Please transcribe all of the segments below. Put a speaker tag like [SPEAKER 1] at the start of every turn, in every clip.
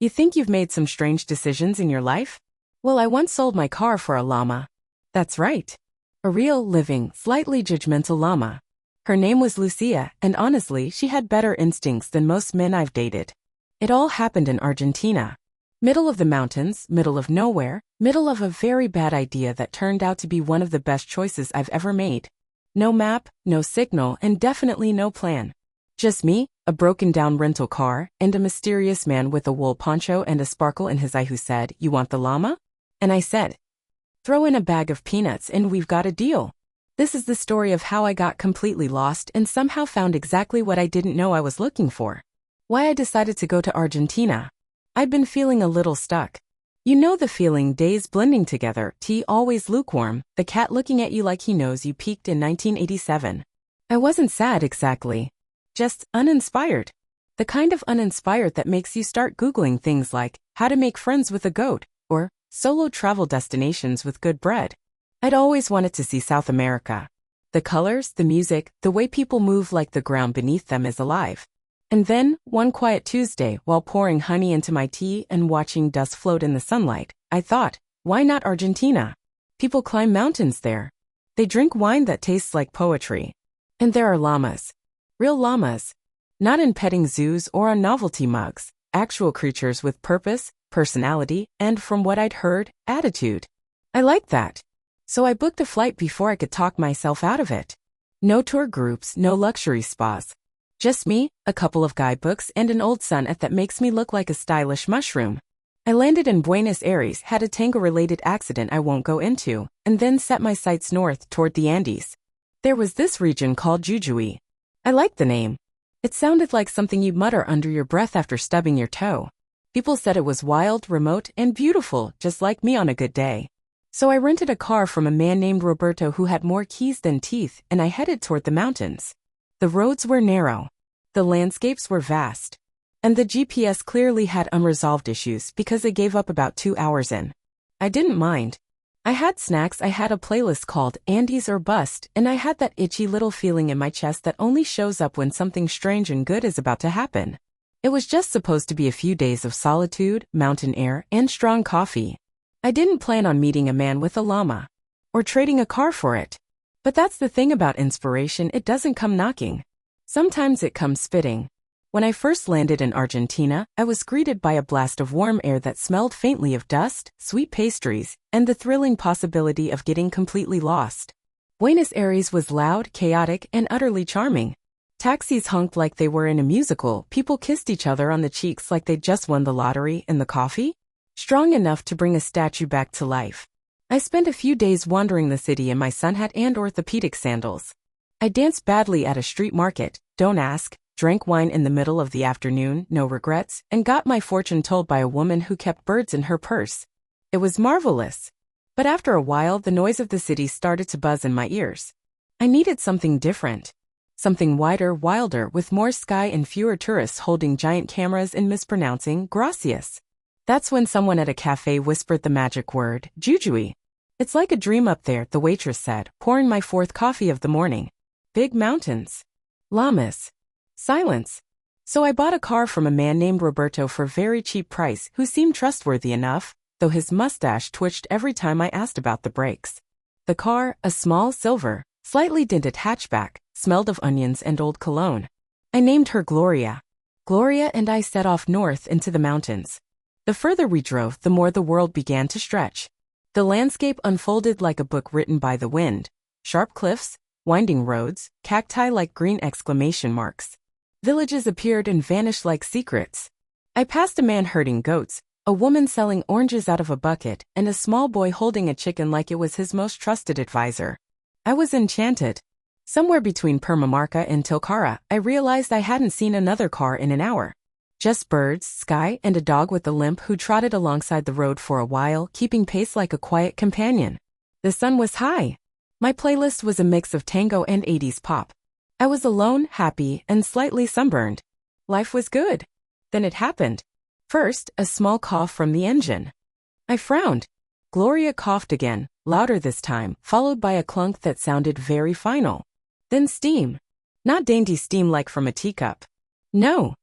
[SPEAKER 1] You think you've made some strange decisions in your life? Well, I once sold my car for a llama. That's right. A real, living, slightly judgmental llama. Her name was Lucia, and honestly, she had better instincts than most men I've dated. It all happened in Argentina. Middle of the mountains, middle of nowhere, middle of a very bad idea that turned out to be one of the best choices I've ever made. No map, no signal, and definitely no plan. Just me, a broken-down rental car, and a mysterious man with a wool poncho and a sparkle in his eye who said, "You want the llama?" And I said, "Throw in a bag of peanuts and we've got a deal." This is the story of how I got completely lost and somehow found exactly what I didn't know I was looking for. Why I decided to go to Argentina. I'd been feeling a little stuck. You know the feeling, days blending together, tea always lukewarm, the cat looking at you like he knows you peaked in 1987. I wasn't sad exactly. Just uninspired. The kind of uninspired that makes you start Googling things like, how to make friends with a goat, or solo travel destinations with good bread. I'd always wanted to see South America. The colors, the music, the way people move like the ground beneath them is alive. And then, one quiet Tuesday, while pouring honey into my tea and watching dust float in the sunlight, I thought, why not Argentina? People climb mountains there. They drink wine that tastes like poetry. And there are llamas. Real llamas. Not in petting zoos or on novelty mugs. Actual creatures with purpose, personality, and from what I'd heard, attitude. I liked that. So I booked a flight before I could talk myself out of it. No tour groups, no luxury spas. Just me, a couple of guidebooks, and an old sunnet that makes me look like a stylish mushroom. I landed in Buenos Aires, had a tango-related accident I won't go into, and then set my sights north toward the Andes. There was this region called Jujuy. I liked the name. It sounded like something you'd mutter under your breath after stubbing your toe. People said it was wild, remote, and beautiful, just like me on a good day. So I rented a car from a man named Roberto who had more keys than teeth, and I headed toward the mountains. The roads were narrow. The landscapes were vast. And the GPS clearly had unresolved issues because it gave up about 2 hours in. I didn't mind. I had snacks, I had a playlist called Andes or Bust, and I had that itchy little feeling in my chest that only shows up when something strange and good is about to happen. It was just supposed to be a few days of solitude, mountain air, and strong coffee. I didn't plan on meeting a man with a llama. Or trading a car for it. But that's the thing about inspiration, it doesn't come knocking. Sometimes it comes spitting. When I first landed in Argentina, I was greeted by a blast of warm air that smelled faintly of dust, sweet pastries, and the thrilling possibility of getting completely lost. Buenos Aires was loud, chaotic, and utterly charming. Taxis honked like they were in a musical, people kissed each other on the cheeks like they'd just won the lottery, and the coffee? Strong enough to bring a statue back to life. I spent a few days wandering the city in my sun hat and orthopedic sandals. I danced badly at a street market, don't ask, drank wine in the middle of the afternoon, no regrets, and got my fortune told by a woman who kept birds in her purse. It was marvelous. But after a while, the noise of the city started to buzz in my ears. I needed something different. Something wider, wilder, with more sky and fewer tourists holding giant cameras and mispronouncing gracias. That's when someone at a cafe whispered the magic word, Jujuy. It's like a dream up there, the waitress said, pouring my fourth coffee of the morning. Big mountains. Llamas. Silence. So I bought a car from a man named Roberto for a very cheap price who seemed trustworthy enough, though his mustache twitched every time I asked about the brakes. The car, a small silver, slightly dented hatchback, smelled of onions and old cologne. I named her Gloria. Gloria and I set off north into the mountains. The further we drove, the more the world began to stretch. The landscape unfolded like a book written by the wind. Sharp cliffs, winding roads, cacti like green exclamation marks. Villages appeared and vanished like secrets. I passed a man herding goats, a woman selling oranges out of a bucket, and a small boy holding a chicken like it was his most trusted advisor. I was enchanted. Somewhere between Purmamarca and Tilcara, I realized I hadn't seen another car in an hour. Just birds, sky, and a dog with a limp who trotted alongside the road for a while, keeping pace like a quiet companion. The sun was high. My playlist was a mix of tango and 80s pop. I was alone, happy, and slightly sunburned. Life was good. Then it happened. First, a small cough from the engine. I frowned. Gloria coughed again, louder this time, followed by a clunk that sounded very final. Then steam. Not dainty steam like from a teacup. No.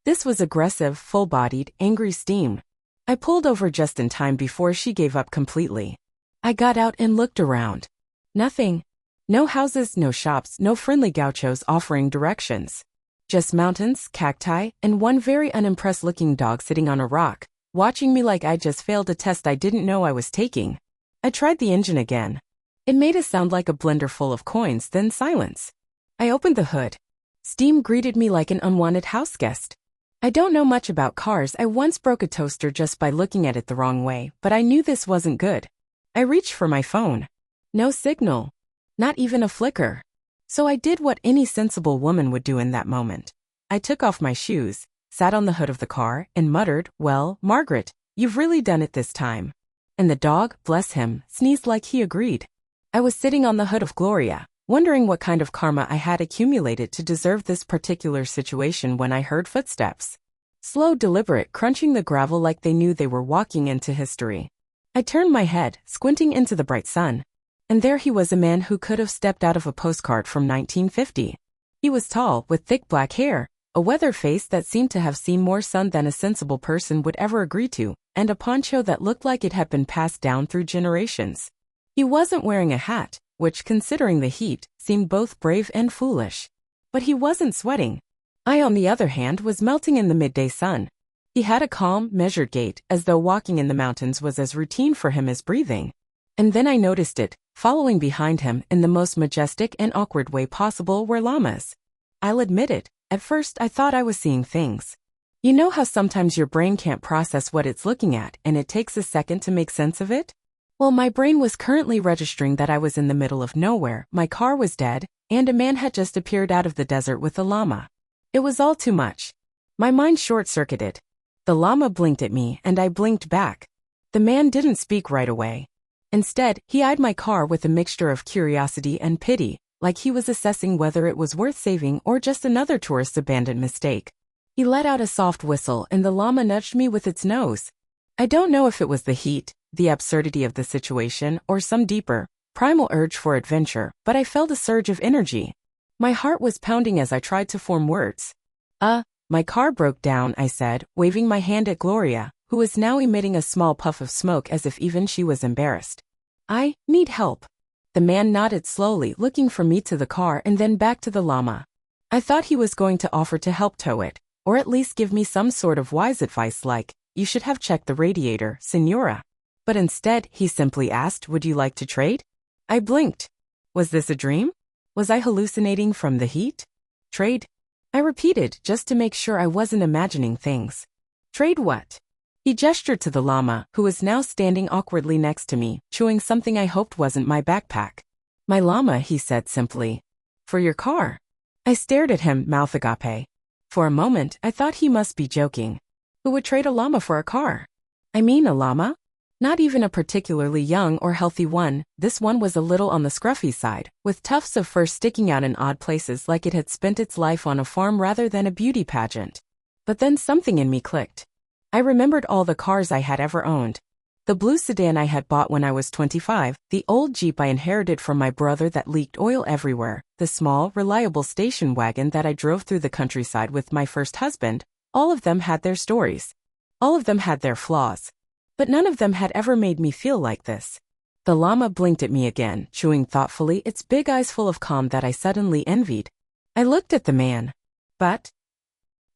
[SPEAKER 1] This was aggressive, full-bodied, angry steam. I pulled over just in time before she gave up completely. I got out and looked around. Nothing. No houses, no shops, no friendly gauchos offering directions. Just mountains, cacti, and one very unimpressed-looking dog sitting on a rock, watching me like I just failed a test I didn't know I was taking. I tried the engine again. It made a sound like a blender full of coins, then silence. I opened the hood. Steam greeted me like an unwanted houseguest. I don't know much about cars. I once broke a toaster just by looking at it the wrong way, but I knew this wasn't good. I reached for my phone. No signal. Not even a flicker. So I did what any sensible woman would do in that moment. I took off my shoes, sat on the hood of the car, and muttered, "Well, Margaret, you've really done it this time." And the dog, bless him, sneezed like he agreed. I was sitting on the hood of Gloria, wondering what kind of karma I had accumulated to deserve this particular situation when I heard footsteps. Slow, deliberate, crunching the gravel like they knew they were walking into history. I turned my head, squinting into the bright sun. And there he was, a man who could have stepped out of a postcard from 1950. He was tall, with thick black hair, a weathered face that seemed to have seen more sun than a sensible person would ever agree to, and a poncho that looked like it had been passed down through generations. He wasn't wearing a hat, which, considering the heat, seemed both brave and foolish. But he wasn't sweating. I, on the other hand, was melting in the midday sun. He had a calm, measured gait, as though walking in the mountains was as routine for him as breathing. And then I noticed it. Following behind him in the most majestic and awkward way possible were llamas. I'll admit it, at first I thought I was seeing things. You know how sometimes your brain can't process what it's looking at and it takes a second to make sense of it? Well, my brain was currently registering that I was in the middle of nowhere, my car was dead, and a man had just appeared out of the desert with a llama. It was all too much. My mind short-circuited. The llama blinked at me and I blinked back. The man didn't speak right away. Instead, he eyed my car with a mixture of curiosity and pity, like he was assessing whether it was worth saving or just another tourist's abandoned mistake. He let out a soft whistle and the llama nudged me with its nose. I don't know if it was the heat, the absurdity of the situation, or some deeper, primal urge for adventure, but I felt a surge of energy. My heart was pounding as I tried to form words. My car broke down, I said, waving my hand at Gloria, who was now emitting a small puff of smoke as if even she was embarrassed. I need help. The man nodded slowly, looking from me to the car and then back to the llama. I thought he was going to offer to help tow it, or at least give me some sort of wise advice like, "You should have checked the radiator, Senora." But instead, he simply asked, "Would you like to trade?" I blinked. Was this a dream? Was I hallucinating from the heat? Trade? I repeated, just to make sure I wasn't imagining things. Trade what? He gestured to the llama, who was now standing awkwardly next to me, chewing something I hoped wasn't my backpack. "My llama," he said simply. "For your car." I stared at him, mouth agape. For a moment, I thought he must be joking. Who would trade a llama for a car? I mean, a llama? Not even a particularly young or healthy one. This one was a little on the scruffy side, with tufts of fur sticking out in odd places like it had spent its life on a farm rather than a beauty pageant. But then something in me clicked. I remembered all the cars I had ever owned. The blue sedan I had bought when I was 25, the old Jeep I inherited from my brother that leaked oil everywhere, the small, reliable station wagon that I drove through the countryside with my first husband. All of them had their stories. All of them had their flaws. But none of them had ever made me feel like this. The llama blinked at me again, chewing thoughtfully, its big eyes full of calm that I suddenly envied. I looked at the man. But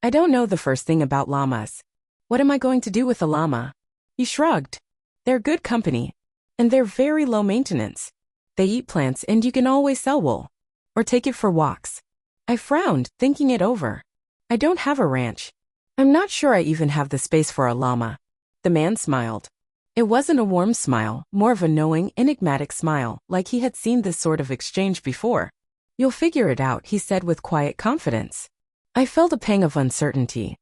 [SPEAKER 1] I don't know the first thing about llamas. What am I going to do with a llama? He shrugged. They're good company. And they're very low maintenance. They eat plants and you can always sell wool. Or take it for walks. I frowned, thinking it over. I don't have a ranch. I'm not sure I even have the space for a llama. The man smiled. It wasn't a warm smile, more of a knowing, enigmatic smile, like he had seen this sort of exchange before. "You'll figure it out," he said with quiet confidence. I felt a pang of uncertainty.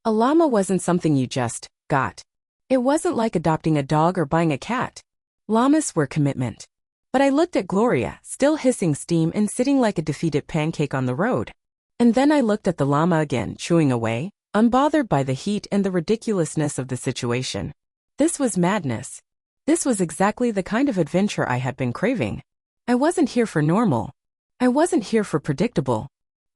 [SPEAKER 1] A llama wasn't something you just got. It wasn't like adopting a dog or buying a cat. Llamas were commitment. But I looked at Gloria, still hissing steam and sitting like a defeated pancake on the road. And then I looked at the llama again, chewing away, unbothered by the heat and the ridiculousness of the situation. This was madness. This was exactly the kind of adventure I had been craving. I wasn't here for normal. I wasn't here for predictable.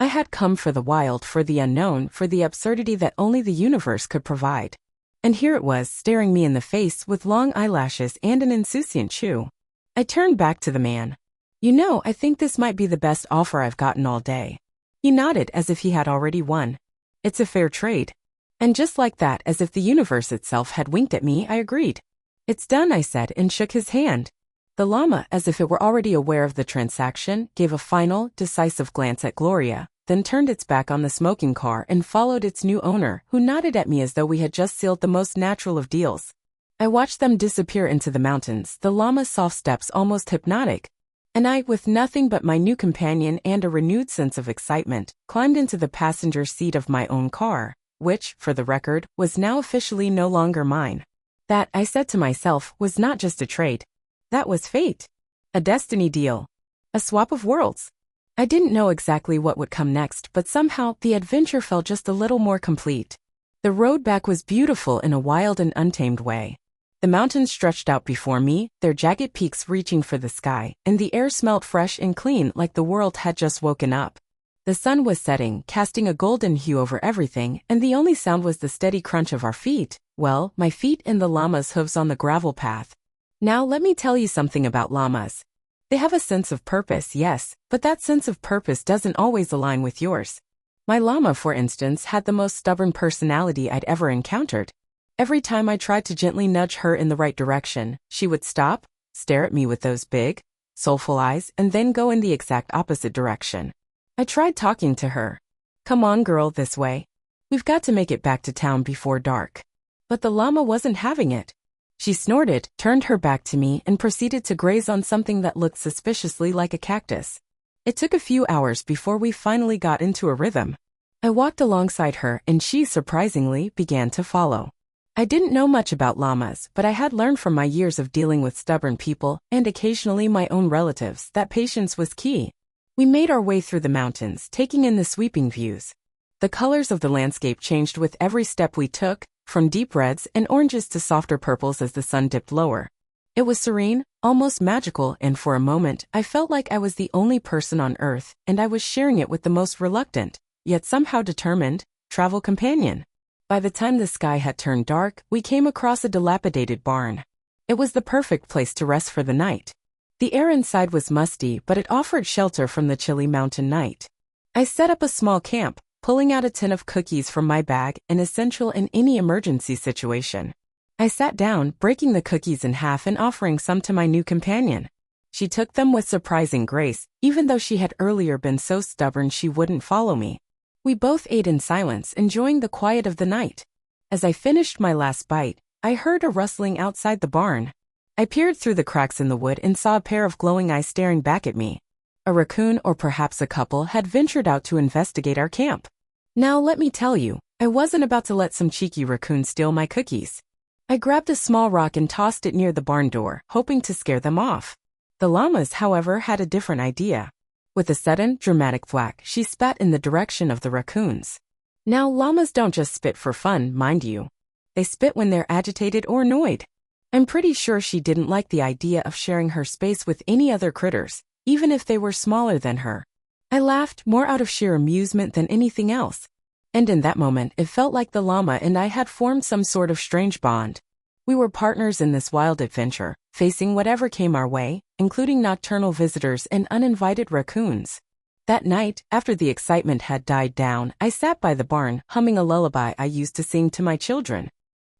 [SPEAKER 1] I had come for the wild, for the unknown, for the absurdity that only the universe could provide. And here it was, staring me in the face with long eyelashes and an insouciant chew. I turned back to the man. "You know, I think this might be the best offer I've gotten all day." He nodded as if he had already won. "It's a fair trade." And just like that, as if the universe itself had winked at me, I agreed. "It's done," I said, and shook his hand. The llama, as if it were already aware of the transaction, gave a final, decisive glance at Gloria, then turned its back on the smoking car and followed its new owner, who nodded at me as though we had just sealed the most natural of deals. I watched them disappear into the mountains, the llama's soft steps almost hypnotic, and I, with nothing but my new companion and a renewed sense of excitement, climbed into the passenger seat of my own car, which, for the record, was now officially no longer mine. That, I said to myself, was not just a trade. That was fate. A destiny deal. A swap of worlds. I didn't know exactly what would come next, but somehow the adventure felt just a little more complete. The road back was beautiful in a wild and untamed way. The mountains stretched out before me, their jagged peaks reaching for the sky, and the air smelt fresh and clean like the world had just woken up. The sun was setting, casting a golden hue over everything, and the only sound was the steady crunch of our feet. Well, my feet and the llama's hooves on the gravel path. Now let me tell you something about llamas. They have a sense of purpose, yes, but that sense of purpose doesn't always align with yours. My llama, for instance, had the most stubborn personality I'd ever encountered. Every time I tried to gently nudge her in the right direction, she would stop, stare at me with those big, soulful eyes, and then go in the exact opposite direction. I tried talking to her. "Come on, girl, this way. We've got to make it back to town before dark." But the llama wasn't having it. She snorted, turned her back to me, and proceeded to graze on something that looked suspiciously like a cactus. It took a few hours before we finally got into a rhythm. I walked alongside her, and she, surprisingly, began to follow. I didn't know much about llamas, but I had learned from my years of dealing with stubborn people, and occasionally my own relatives, that patience was key. We made our way through the mountains, taking in the sweeping views. The colors of the landscape changed with every step we took, from deep reds and oranges to softer purples as the sun dipped lower. It was serene, almost magical, and for a moment, I felt like I was the only person on Earth, and I was sharing it with the most reluctant, yet somehow determined, travel companion. By the time the sky had turned dark, we came across a dilapidated barn. It was the perfect place to rest for the night. The air inside was musty, but it offered shelter from the chilly mountain night. I set up a small camp, pulling out a tin of cookies from my bag, an essential in any emergency situation. I sat down, breaking the cookies in half and offering some to my new companion. She took them with surprising grace, even though she had earlier been so stubborn she wouldn't follow me. We both ate in silence, enjoying the quiet of the night. As I finished my last bite, I heard a rustling outside the barn. I peered through the cracks in the wood and saw a pair of glowing eyes staring back at me. A raccoon, or perhaps a couple, had ventured out to investigate our camp. Now let me tell you, I wasn't about to let some cheeky raccoon steal my cookies. I grabbed a small rock and tossed it near the barn door, hoping to scare them off. The llamas, however, had a different idea. With a sudden, dramatic thwack, she spat in the direction of the raccoons. Now, llamas don't just spit for fun, mind you. They spit when they're agitated or annoyed. I'm pretty sure she didn't like the idea of sharing her space with any other critters, even if they were smaller than her. I laughed, more out of sheer amusement than anything else. And in that moment, it felt like the llama and I had formed some sort of strange bond. We were partners in this wild adventure, facing whatever came our way, including nocturnal visitors and uninvited raccoons. That night, after the excitement had died down, I sat by the barn, humming a lullaby I used to sing to my children.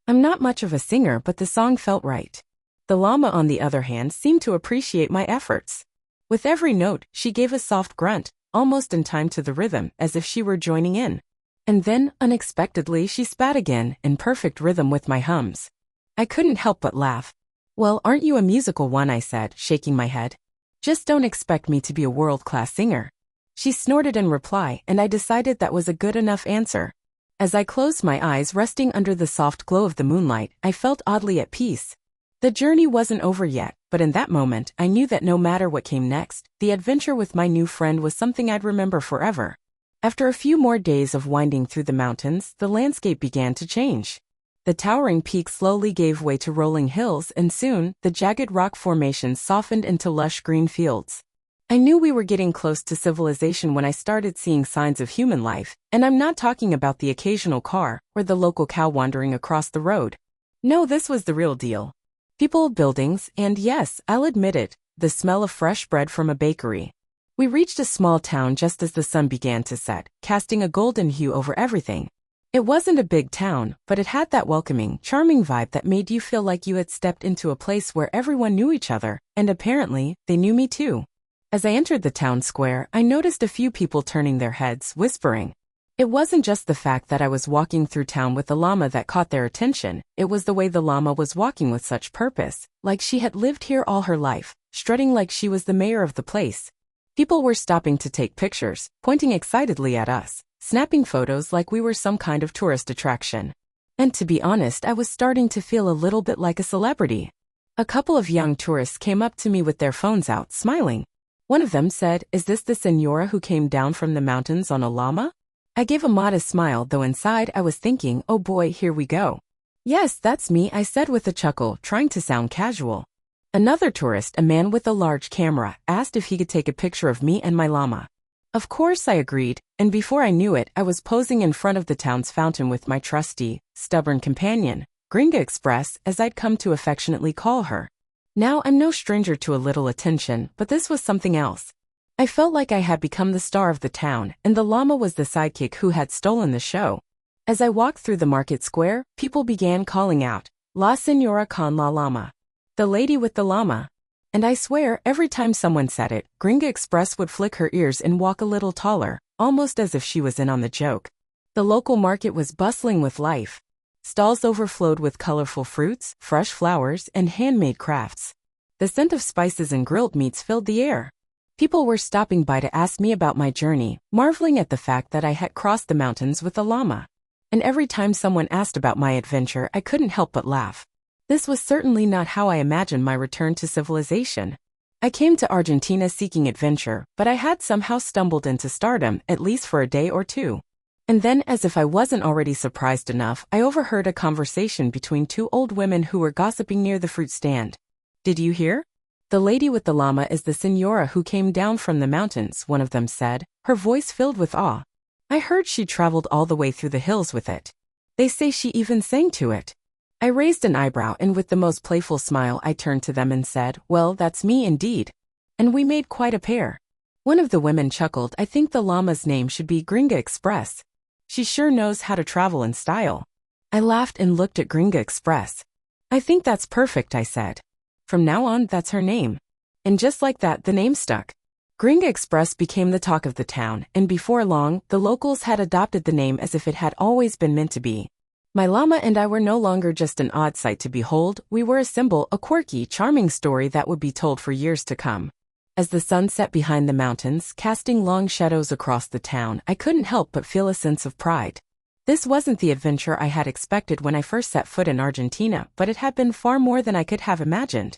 [SPEAKER 1] I'm not much of a singer, but the song felt right. The llama, on the other hand, seemed to appreciate my efforts. With every note, she gave a soft grunt, almost in time to the rhythm, as if she were joining in. And then, unexpectedly, she spat again, in perfect rhythm with my hums. I couldn't help but laugh. "Well, aren't you a musical one?" I said, shaking my head. "Just don't expect me to be a world-class singer." She snorted in reply, and I decided that was a good enough answer. As I closed my eyes, resting under the soft glow of the moonlight, I felt oddly at peace. The journey wasn't over yet, but in that moment, I knew that no matter what came next, the adventure with my new friend was something I'd remember forever. After a few more days of winding through the mountains, the landscape began to change. The towering peaks slowly gave way to rolling hills, and soon, the jagged rock formations softened into lush green fields. I knew we were getting close to civilization when I started seeing signs of human life, and I'm not talking about the occasional car or the local cow wandering across the road. No, this was the real deal. People, buildings, and yes, I'll admit it, the smell of fresh bread from a bakery. We reached a small town just as the sun began to set, casting a golden hue over everything. It wasn't a big town, but it had that welcoming, charming vibe that made you feel like you had stepped into a place where everyone knew each other, and apparently, they knew me too. As I entered the town square, I noticed a few people turning their heads, whispering. It wasn't just the fact that I was walking through town with a llama that caught their attention, it was the way the llama was walking with such purpose, like she had lived here all her life, strutting like she was the mayor of the place. People were stopping to take pictures, pointing excitedly at us, snapping photos like we were some kind of tourist attraction. And to be honest, I was starting to feel a little bit like a celebrity. A couple of young tourists came up to me with their phones out, smiling. One of them said, "Is this the senora who came down from the mountains on a llama?" I gave a modest smile, though inside I was thinking, oh boy, here we go. "Yes, that's me," I said with a chuckle, trying to sound casual. Another tourist, a man with a large camera, asked if he could take a picture of me and my llama. Of course I agreed, and before I knew it, I was posing in front of the town's fountain with my trusty, stubborn companion, Gringa Express, as I'd come to affectionately call her. Now I'm no stranger to a little attention, but this was something else. I felt like I had become the star of the town, and the llama was the sidekick who had stolen the show. As I walked through the market square, people began calling out, "La Senora con la llama," the lady with the llama. And I swear, every time someone said it, Gringa Express would flick her ears and walk a little taller, almost as if she was in on the joke. The local market was bustling with life. Stalls overflowed with colorful fruits, fresh flowers, and handmade crafts. The scent of spices and grilled meats filled the air. People were stopping by to ask me about my journey, marveling at the fact that I had crossed the mountains with a llama. And every time someone asked about my adventure, I couldn't help but laugh. This was certainly not how I imagined my return to civilization. I came to Argentina seeking adventure, but I had somehow stumbled into stardom, at least for a day or two. And then, as if I wasn't already surprised enough, I overheard a conversation between two old women who were gossiping near the fruit stand. "Did you hear? The lady with the llama is the senora who came down from the mountains," one of them said, her voice filled with awe. "I heard she traveled all the way through the hills with it. They say she even sang to it." I raised an eyebrow, and with the most playful smile I turned to them and said, "Well, that's me indeed." And we made quite a pair. One of the women chuckled, "I think the llama's name should be Gringa Express. She sure knows how to travel in style." I laughed and looked at Gringa Express. "I think that's perfect," I said. "From now on, that's her name." And just like that, the name stuck. Gringa Express became the talk of the town, and before long, the locals had adopted the name as if it had always been meant to be. My llama and I were no longer just an odd sight to behold, we were a symbol, a quirky, charming story that would be told for years to come. As the sun set behind the mountains, casting long shadows across the town, I couldn't help but feel a sense of pride. This wasn't the adventure I had expected when I first set foot in Argentina, but it had been far more than I could have imagined.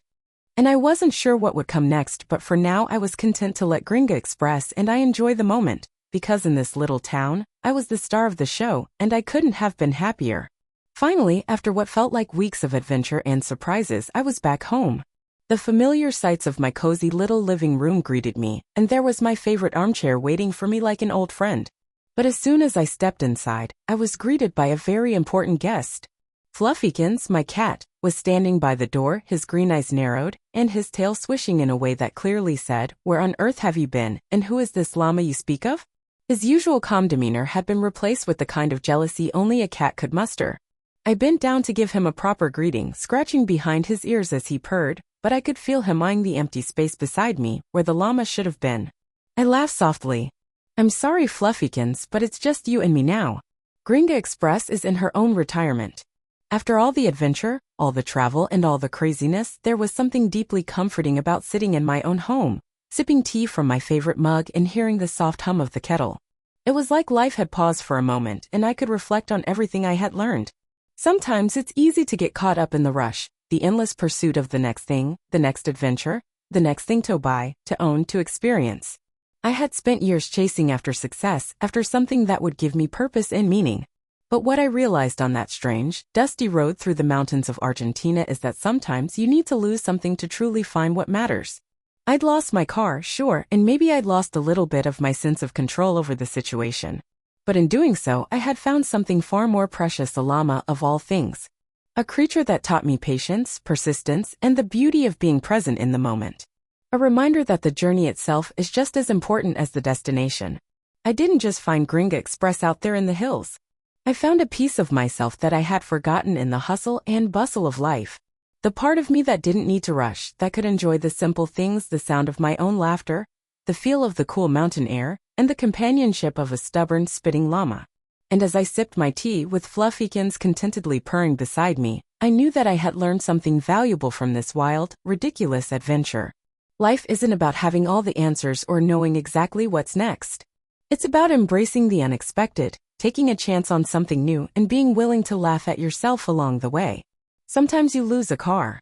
[SPEAKER 1] And I wasn't sure what would come next, but for now I was content to let Gringa Express and I enjoy the moment, because in this little town, I was the star of the show, and I couldn't have been happier. Finally, after what felt like weeks of adventure and surprises, I was back home. The familiar sights of my cozy little living room greeted me, and there was my favorite armchair waiting for me like an old friend. But as soon as I stepped inside, I was greeted by a very important guest. Fluffykins, my cat, was standing by the door, his green eyes narrowed, and his tail swishing in a way that clearly said, "Where on earth have you been, and who is this llama you speak of?" His usual calm demeanor had been replaced with the kind of jealousy only a cat could muster. I bent down to give him a proper greeting, scratching behind his ears as he purred, but I could feel him eyeing the empty space beside me, where the llama should have been. I laughed softly. "I'm sorry, Fluffykins, but it's just you and me now. Gringa Express is in her own retirement." After all the adventure, all the travel, and all the craziness, there was something deeply comforting about sitting in my own home, sipping tea from my favorite mug and hearing the soft hum of the kettle. It was like life had paused for a moment and I could reflect on everything I had learned. Sometimes it's easy to get caught up in the rush, the endless pursuit of the next thing, the next adventure, the next thing to buy, to own, to experience. I had spent years chasing after success, after something that would give me purpose and meaning. But what I realized on that strange, dusty road through the mountains of Argentina is that sometimes you need to lose something to truly find what matters. I'd lost my car, sure, and maybe I'd lost a little bit of my sense of control over the situation. But in doing so, I had found something far more precious, a llama of all things. A creature that taught me patience, persistence, and the beauty of being present in the moment. A reminder that the journey itself is just as important as the destination. I didn't just find Gringa Express out there in the hills. I found a piece of myself that I had forgotten in the hustle and bustle of life. The part of me that didn't need to rush, that could enjoy the simple things, the sound of my own laughter, the feel of the cool mountain air, and the companionship of a stubborn, spitting llama. And as I sipped my tea with Fluffykins contentedly purring beside me, I knew that I had learned something valuable from this wild, ridiculous adventure. Life isn't about having all the answers or knowing exactly what's next. It's about embracing the unexpected, taking a chance on something new, and being willing to laugh at yourself along the way. Sometimes you lose a car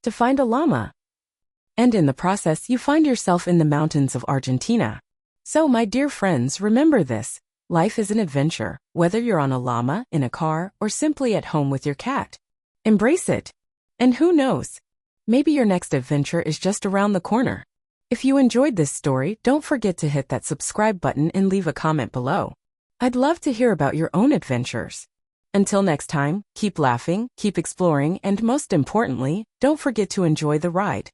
[SPEAKER 1] to find a llama. And in the process, you find yourself in the mountains of Argentina. So, my dear friends, remember this. Life is an adventure, whether you're on a llama, in a car, or simply at home with your cat. Embrace it. And who knows? Maybe your next adventure is just around the corner. If you enjoyed this story, don't forget to hit that subscribe button and leave a comment below. I'd love to hear about your own adventures. Until next time, keep laughing, keep exploring, and most importantly, don't forget to enjoy the ride.